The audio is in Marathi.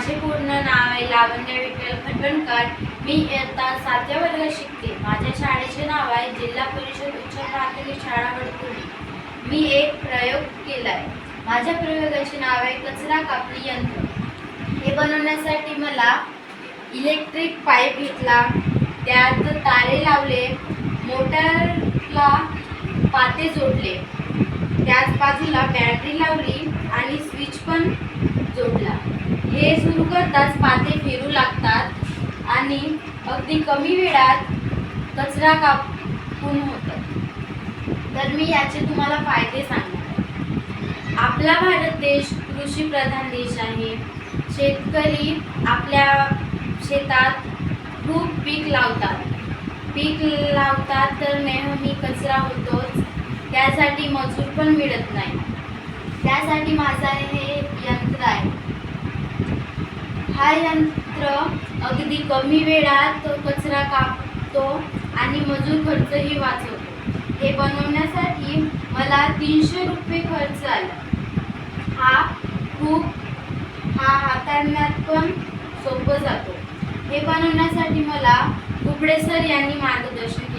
माझे पूर्ण नाव आहे लावण्य विठ्ठल खटणकर. मी इयत्ता 7व्या वर्गात शिकते. माझ्या शाळेचे नाव आहे जिल्हा परिषद उच्च प्राथमिक शाळा वडकुली. मी एक प्रयोग केलाय. माझ्या प्रयोगाचे नाव आहे कचरा कापणी यंत्र. हे बनवण्यासाठी मला इलेक्ट्रिक पाईप घेतला, त्यात तारे लावले, मोटरला पाते जोडले, त्याच बाजूला बॅटरी लावली आणि स्विच पण जोडला. हे सुरू करताच पाते फिरू लागतात आणि अगदी कमी वेळात कचरा कापून होतं. तर मी याचे तुम्हाला फायदे सांगणार. आपला भारत देश कृषी प्रधान देश आहे. शेतकरी आपल्या शेतात खूप पीक लावतात तर नेहमी कचरा होतोच. त्यासाठी मजूर पण मिळत नाही. त्यासाठी माझा हे यंत्र आहे. हा यंत्र अगदी कमी वेळात कचरा कापतो आणि मजूर खर्चही वाचवतो. हे बनवण्यासाठी मला 300 रुपये खर्च आला. हा हाताळण्यात पण सोपं जातो. हे बनवण्यासाठी मला कुबडे सर यांनी मार्गदर्शन